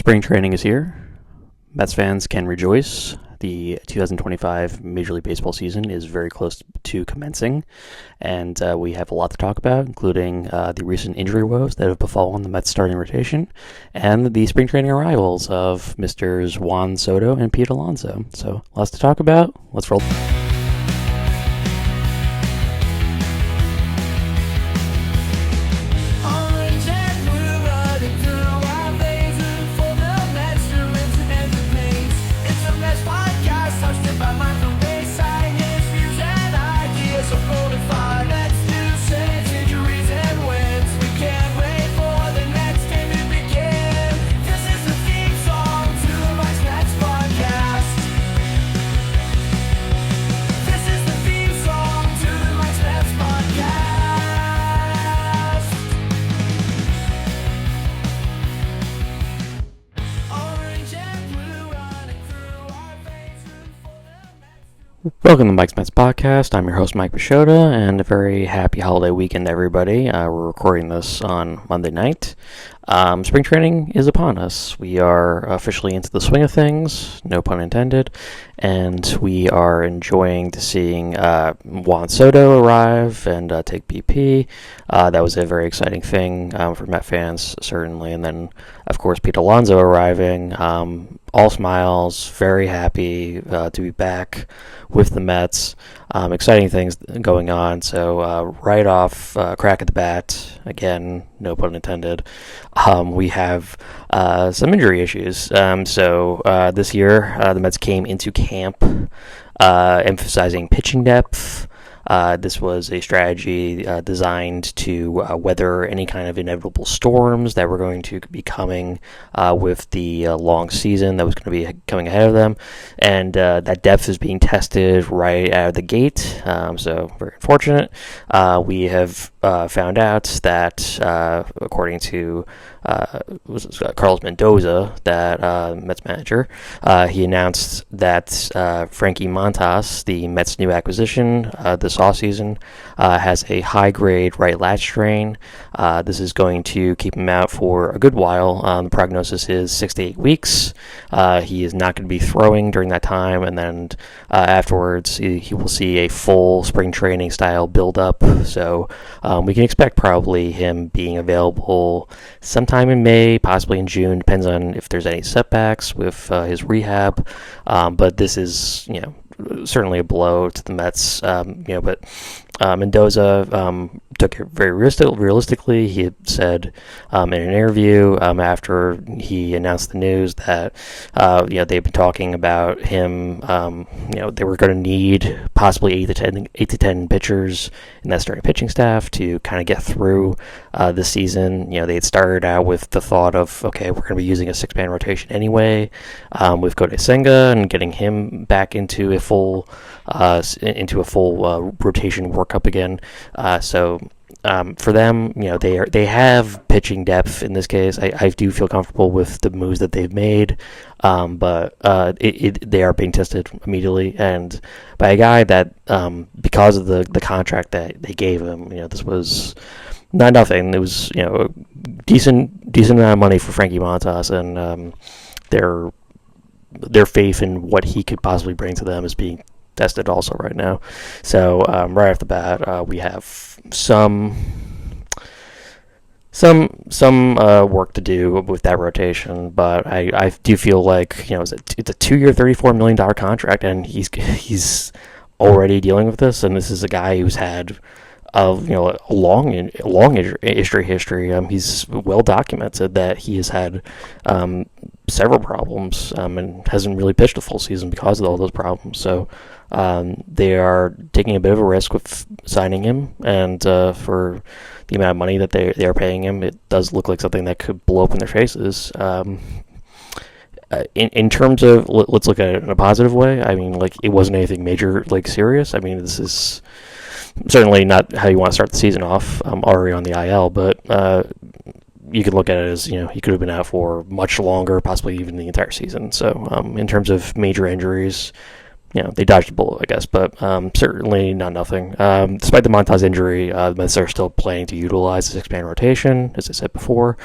Spring training is here. Mets fans can rejoice. The 2025 Major League Baseball season is very close to commencing, and we have a lot to talk about, including the recent injury woes that have befallen the Mets starting rotation, and the spring training arrivals of Mr. Juan Soto and Pete Alonso. So, lots to talk about. Let's roll. Welcome to Mike's Mets Podcast. I'm your host, Mike Pashota, and a very happy holiday weekend, everybody. We're recording this on Monday night. Spring training is upon us. We are officially into the swing of things, no pun intended, and we are enjoying to seeing Juan Soto arrive and take BP. That was a very exciting thing for Met fans, certainly. And then, of course, Pete Alonso arriving. All smiles, very happy to be back with the Mets. Exciting things going on. So right off, crack at the bat, again, no pun intended, we have some injury issues. So this year, the Mets came into camp emphasizing pitching depth. This was a strategy designed to weather any kind of inevitable storms that were going to be coming with the long season that was going to be coming ahead of them. And that depth is being tested right out of the gate. So very unfortunate. We have found out that, according to Carlos Mendoza, that Mets manager, he announced that Frankie Montas, the Mets' new acquisition this offseason, has a high-grade right lat strain. This is going to keep him out for a good while. The prognosis is 6 to 8 weeks. He is not going to be throwing during that time, and then afterwards he will see a full spring training style build-up. So we can expect probably him being available sometime in May, possibly in June, depends on if there's any setbacks with his rehab. But this is, certainly a blow to the Mets. But Mendoza took it very realistically. He had said in an interview after he announced the news that they've been talking about him. They were going to need possibly 8 to 10 pitchers in that starting pitching staff to kind of get through the season. They had started out with the thought of, okay, we're going to be using a 6-man rotation anyway with Kodai Senga and getting him back into a full rotation workup again. For them, they have pitching depth in this case. I do feel comfortable with the moves that they've made, but they are being tested immediately, and by a guy that, because of the contract that they gave him, this was not nothing. It was a decent amount of money for Frankie Montas, and their faith in what he could possibly bring to them is being tested also right now. So right off the bat, we have some work to do with that rotation, but I do feel like it's a 2-year, $34 million contract, and he's already dealing with this, and this is a guy who's had a long history. He's well documented that he has had several problems and hasn't really pitched a full season because of all those problems. So they are taking a bit of a risk with signing him, and for the amount of money that they are paying him, it does look like something that could blow up in their faces. In terms of, let's look at it in a positive way. I mean, it wasn't anything major, serious. I mean, this is certainly not how you want to start the season off, already on the IL, but you could look at it as, he could have been out for much longer, possibly even the entire season. So in terms of major injuries, they dodged a bullet, I guess, but certainly not nothing. Despite the Montas injury, the Mets are still planning to utilize the six-man rotation, as I said before.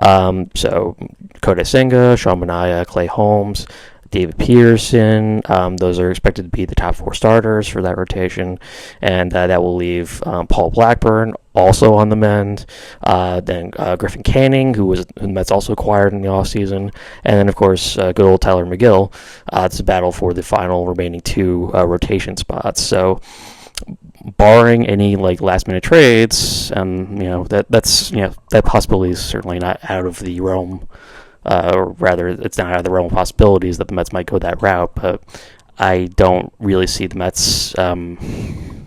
So Kodai Senga, Sean Manaea, Clay Holmes, David Peterson, those are expected to be the top four starters for that rotation, and that will leave Paul Blackburn also on the mend, then Griffin Canning, who the Mets also acquired in the offseason, and then, of course, good old Tyler McGill. It's a battle for the final remaining two rotation spots. So, barring any last-minute trades, that possibility is certainly not out of the realm. Or rather, it's not out of the realm of possibilities that the Mets might go that route, but I don't really see the Mets, and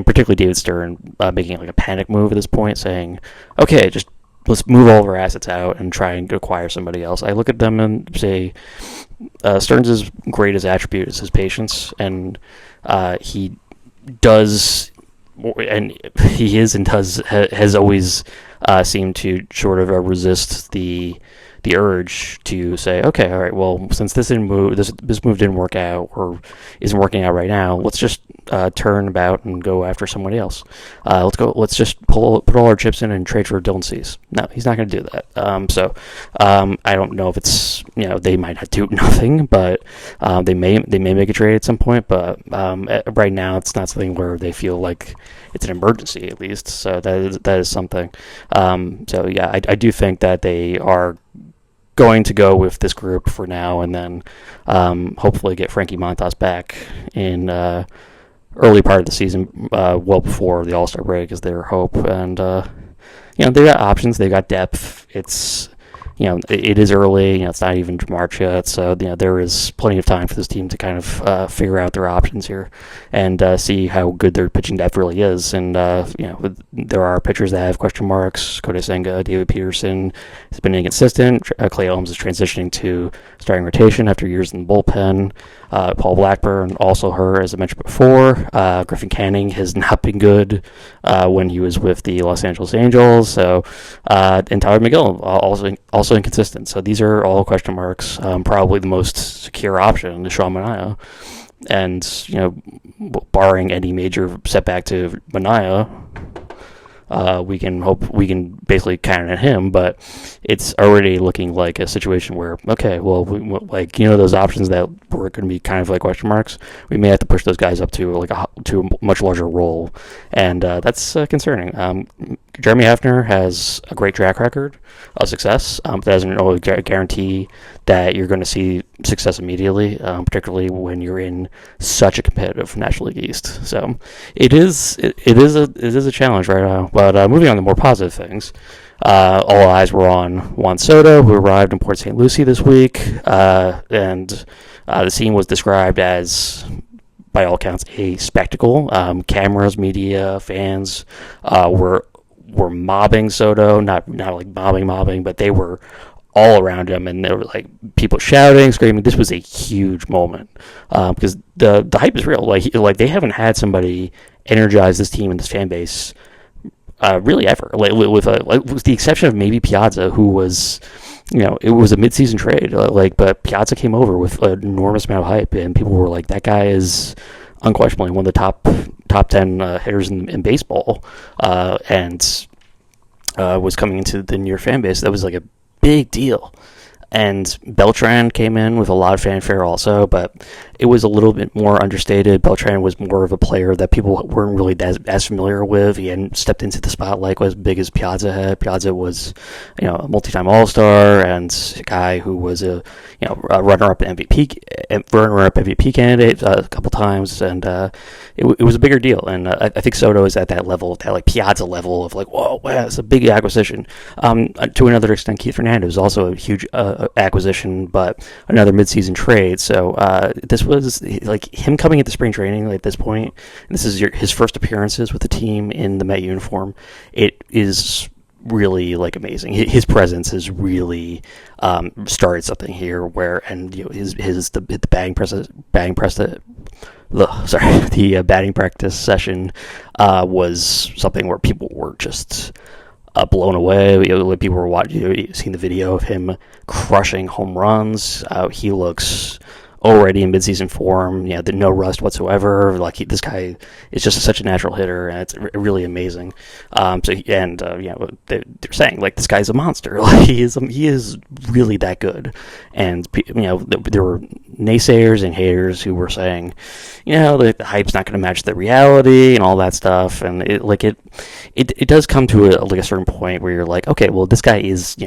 particularly David Stern, making a panic move at this point, saying, okay, just let's move all of our assets out and try and acquire somebody else. I look at them and say, Stearns' greatest attribute is his patience, and he does, and he is and has always seemed to sort of resist the urge to say, okay, all right, well, since this move didn't work out or isn't working out right now, let's just turn about and go after somebody else. Let's just put all our chips in and trade for Dylan Cease. No, he's not going to do that. So I don't know if it's, they might not do nothing, but they may make a trade at some point. But right now, it's not something where they feel like it's an emergency, at least. So that is something. So yeah, I do think that they are going to go with this group for now, and then hopefully get Frankie Montas back in early part of the season, well before the All-Star break, is their hope. And they've got options, they've got depth. It's it is early. It's not even March yet, so there is plenty of time for this team to kind of figure out their options here and see how good their pitching depth really is. And there are pitchers that have question marks. Kodai Senga, David Peterson has been inconsistent. Clay Holmes is transitioning to starting rotation after years in the bullpen. Paul Blackburn also hurt, as I mentioned before. Griffin Canning has not been good when he was with the Los Angeles Angels. So and Tyler McGill also inconsistent. So these are all question marks. Probably the most secure option is Sean Manaea. And, barring any major setback to Manaea, we can basically count on him, but it's already looking like a situation where, okay, well, those options that were going to be kind of like question marks, we may have to push those guys up to to a much larger role, and that's concerning. Jeremy Hefner has a great track record of success, but that doesn't always guarantee that you're going to see success immediately, particularly when you're in such a competitive National League East. So it is a challenge right now. But moving on to more positive things, all eyes were on Juan Soto, who arrived in Port St. Lucie this week, and the scene was described as, by all accounts, a spectacle. Cameras, media, fans were mobbing Soto, not like mobbing, but they were all around him, and there were people shouting, screaming. This was a huge moment because the hype is real. Like they haven't had somebody energize this team and this fan base really ever. With the exception of maybe Piazza, who was, it was a midseason trade. But Piazza came over with an enormous amount of hype, and people were like, that guy is unquestionably one of the top 10 hitters in baseball, and was coming into the New York fan base. That was a big deal. And Beltran came in with a lot of fanfare also, but it was a little bit more understated. Beltran was more of a player that people weren't really as familiar with. He hadn't stepped into the spotlight as big as Piazza had. Piazza was, a multi-time All-Star and a guy who was a runner-up MVP candidate a couple times, and it was a bigger deal. And I think Soto is at that level, that Piazza level of whoa, wow, it's a big acquisition. To another extent, Keith Fernandez was also a huge acquisition, but another midseason trade. So this was him coming into spring training at this point. And this is his first appearances with the team in the Met uniform. It is really amazing. His presence has really started something here. The batting practice session was something where people were just blown away. People were watching, seeing the video of him crushing home runs. He looks already in midseason form. No rust whatsoever. Like this guy is just such a natural hitter, and it's really amazing. They're saying like this guy's a monster. Like he is really that good. And there were naysayers and haters who were saying, the hype's not going to match the reality and all that stuff. And it does come to a certain point where you're like, okay, well, this guy is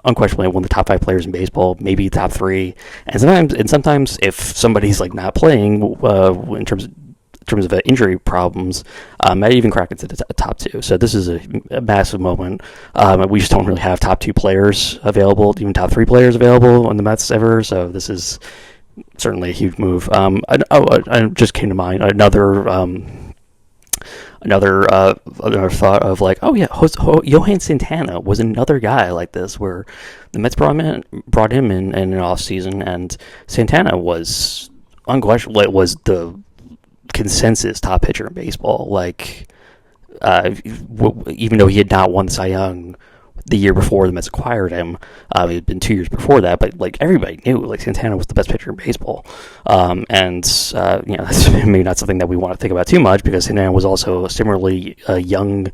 unquestionably one of the top 5 players in baseball, maybe top 3. And sometimes if somebody's like not playing in terms of injury problems, might even crack into the top 2. So this is a massive moment. We just don't really have top 2 players available, even top 3 players available on the Mets ever. So this is certainly a huge move. I just came to mind another thought of like, oh yeah, Johan Santana was another guy like this where the Mets brought him in an off season, and Santana was unquestionably was the consensus top pitcher in baseball. Like, even though he had not won the Cy Young the year before the Mets acquired him, it had been 2 years before that, but like everybody knew like Santana was the best pitcher in baseball. That's maybe not something that we want to think about too much, because Santana was also a similarly young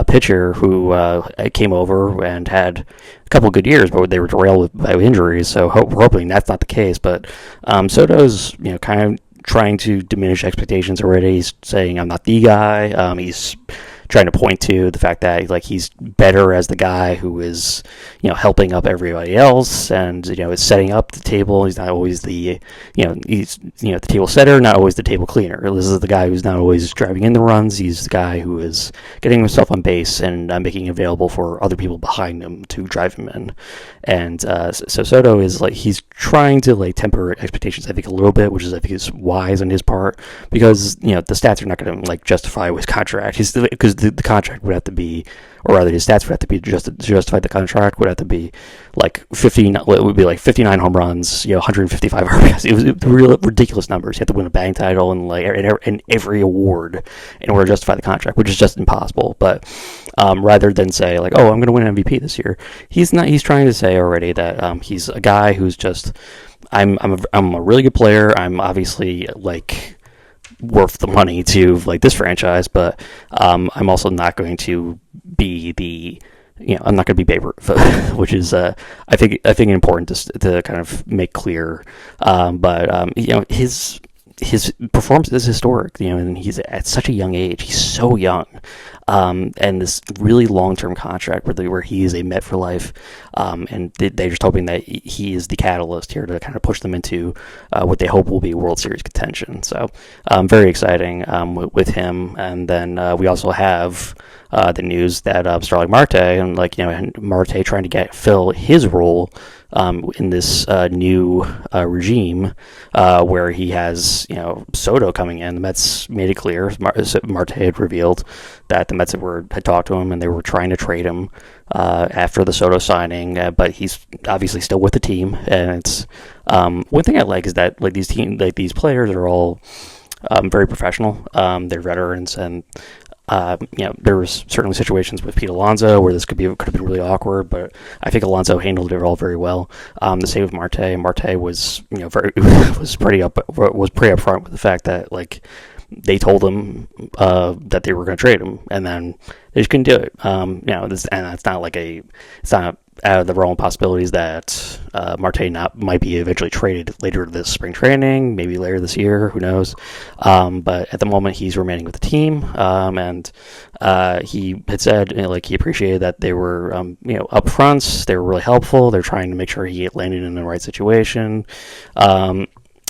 pitcher who came over and had a couple of good years, but they were derailed by injuries. So we're hoping that's not the case. But Soto's kind of trying to diminish expectations already. He's saying I'm not the guy. He's trying to point to the fact that like he's better as the guy who is helping up everybody else, and is setting up the table. He's not always the the table setter, not always the table cleaner. This is the guy who's not always driving in the runs. He's the guy who is getting himself on base and making available for other people behind him to drive him in. And so Soto is like, he's trying to like temper expectations, I think, a little bit, which is wise on his part, because the stats are not going to like justify his contract. Because the contract would have to be, or rather his stats would have to be, just to justify the contract would have to be like 50. It would be like 59 home runs, 155 RBIs. It was real ridiculous numbers. You have to win a batting title and like and every award in order to justify the contract, which is just impossible. But rather than say like, oh, I'm going to win an MVP this year, he's not. He's trying to say already that he's a guy who's just, I'm a really good player. I'm obviously like worth the money to like this franchise, but I'm also not going to be the I'm not going to be Babe Ruth, which is I think important to kind of make clear. His performance is historic, and he's at such a young age. He's so young, and this really long-term contract where he is a Met for life, and they're just hoping that he is the catalyst here to kind of push them into what they hope will be World Series contention. So, very exciting with him. And then we also have the news that Starling Marte and Marte trying to fill his role in this new regime, where he has Soto coming in. The Mets made it clear. Marte had revealed that the Mets had talked to him and they were trying to trade him after the Soto signing, but he's obviously still with the team. And it's one thing I like is that these players are all very professional. They're veterans, and there was certainly situations with Pete Alonso where this could have been really awkward, but I think Alonso handled it all very well. The same with Marte. Marte was was pretty upfront with the fact that like they told him that they were going to trade him, and then they just couldn't do it. And it's not out of the realm of possibilities that Marte might be eventually traded later this spring training, maybe later this year, who knows. But at the moment, he's remaining with the team, and he had said he appreciated that they were up fronts. They were really helpful. They're trying to make sure he landed in the right situation.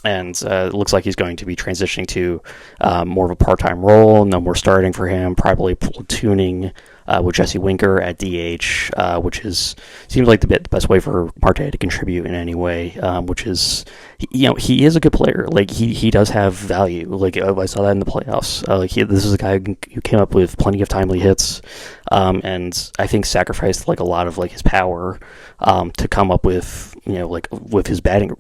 And it looks like he's going to be transitioning to more of a part-time role. No more starting for him, probably platooning with Jesse Winker at DH, which seems like the best way for Marte to contribute in any way, which is, he is a good player. Like, he does have value. Like, I saw that in the playoffs. This is a guy who came up with plenty of timely hits, and I think sacrificed, a lot of, his power to come up with, with his batting,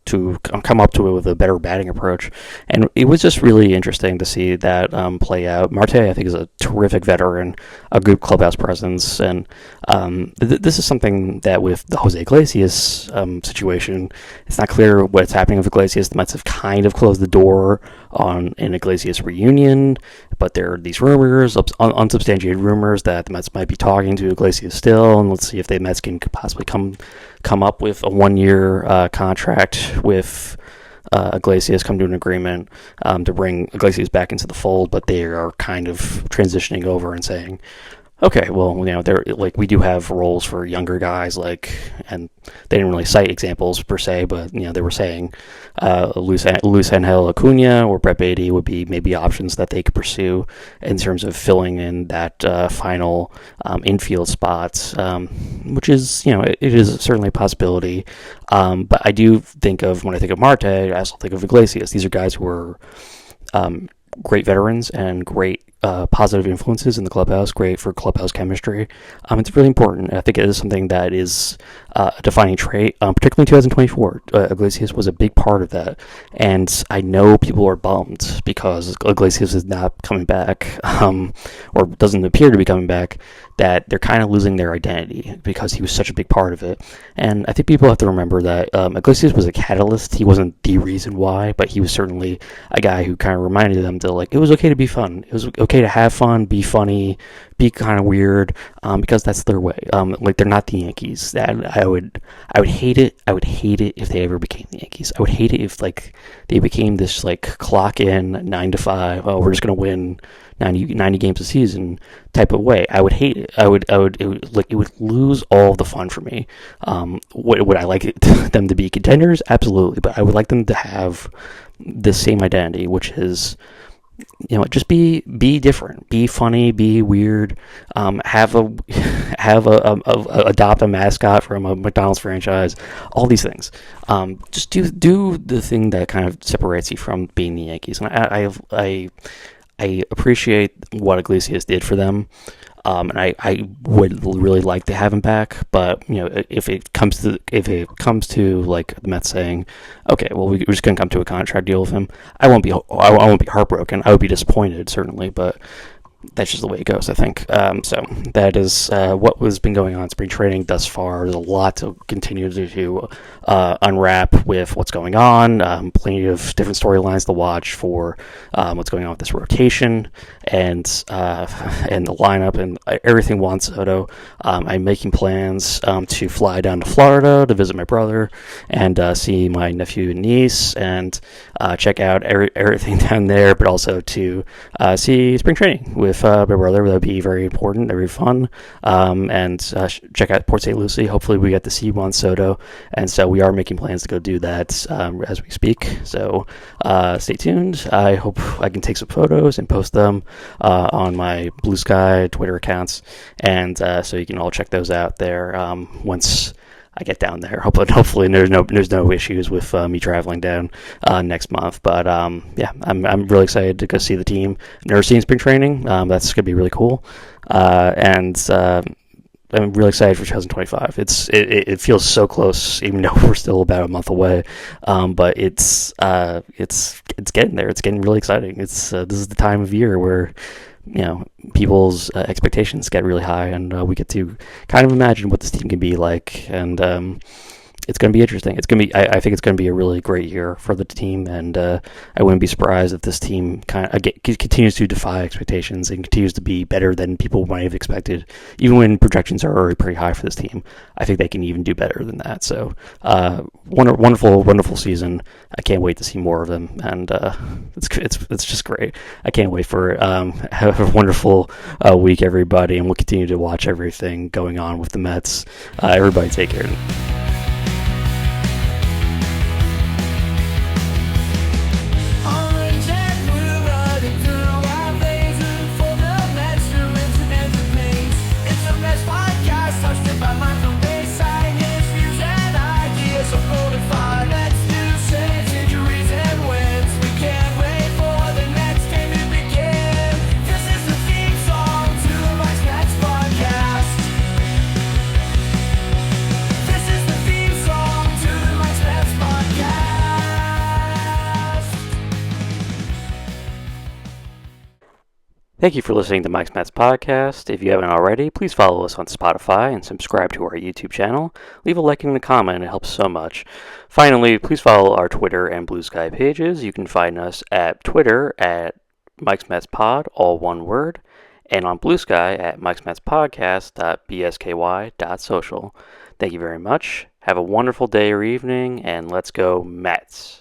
to come up to it with a better batting approach. And it was just really interesting to see that play out. Marte, I think, is a terrific veteran, a good clubhouse presence, and This is something that with the Jose Iglesias situation, it's not clear what's happening with Iglesias. The Mets have kind of closed the door on an Iglesias reunion, but there are these rumors, unsubstantiated rumors, that the Mets might be talking to Iglesias still, and let's see if the Mets can possibly come up with a 1-year contract with Iglesias, come to an agreement to bring Iglesias back into the fold, but they are kind of transitioning over and saying, okay, well, they're like, we do have roles for younger guys, and they didn't really cite examples per se, but they were saying Luis Angel Acuna or Brett Beatty would be maybe options that they could pursue in terms of filling in that final infield spots, which is it is certainly a possibility. But I do think when I think of Marte, I also think of Iglesias. These are guys who are great veterans and great positive influences in the clubhouse, great for clubhouse chemistry. It's really important. I think it is something that is a defining trait, particularly in 2024. Iglesias was a big part of that, and I know people are bummed because Iglesias is not coming back, or doesn't appear to be coming back, that they're kind of losing their identity because he was such a big part of it. And I think people have to remember that Iglesias was a catalyst. He wasn't the reason why, but he was certainly a guy who kind of reminded them to, it was okay to be fun. It was okay to have fun, be funny, be kind of weird, because that's their way. They're not the Yankees. That I would hate it. I would hate it if they ever became the Yankees. I would hate it if they became this clock in 9 to 5. Oh, we're just gonna win 90 games a season type of way. I would hate it. It would lose all the fun for me. Would I like them to be contenders? Absolutely, but I would like them to have the same identity, which is, just be different, be funny, be weird, adopt a mascot from a McDonald's franchise, all these things. Just do the thing that kind of separates you from being the Yankees. And I appreciate what Iglesias did for them, and I would really like to have him back. But if it comes to the Mets saying, okay, well, we're just gonna come to a contract deal with him, I won't be heartbroken. I would be disappointed, certainly, but that's just the way it goes, I think. So that is what has been going on in spring training thus far. There's a lot to continue to unwrap with what's going on. Plenty of different storylines to watch for what's going on with this rotation and the lineup and everything Juan Soto. I'm making plans to fly down to Florida to visit my brother and see my nephew and niece and check out everything down there, but also to see spring training with my brother. That would be very important, very fun, and check out Port St. Lucie. Hopefully we get to see Juan Soto, and so we are making plans to go do that as we speak, so stay tuned. I hope I can take some photos and post them on my Blue Sky Twitter accounts, and so you can all check those out there once I get down there. Hopefully there's no issues with me traveling down next month. But yeah, I'm really excited to go see the team. Never seen spring training. That's gonna be really cool. And I'm really excited for 2025. It feels so close, even though we're still about a month away. But it's getting there. It's getting really exciting. This is the time of year where people's expectations get really high, and we get to kind of imagine what this team can be like, and it's going to be interesting. I think it's going to be a really great year for the team, and I wouldn't be surprised if this team continues to defy expectations and continues to be better than people might have expected, even when projections are already pretty high for this team. I think they can even do better than that. So, wonderful season. I can't wait to see more of them, and it's just great. I can't wait for have a wonderful week, everybody, and we'll continue to watch everything going on with the Mets. Everybody, take care. This is the Thank you for listening to Mike's METS podcast. If you haven't already, please follow us on Spotify and subscribe to our YouTube channel. Leave a like and a comment, it helps so much. Finally, please follow our Twitter and Blue Sky pages. You can find us at Twitter at Mike's METS Pod, all one word, and on Blue Sky at Mike's METS Podcast.bsky.social. Thank you very much. Have a wonderful day or evening, and let's go Mets.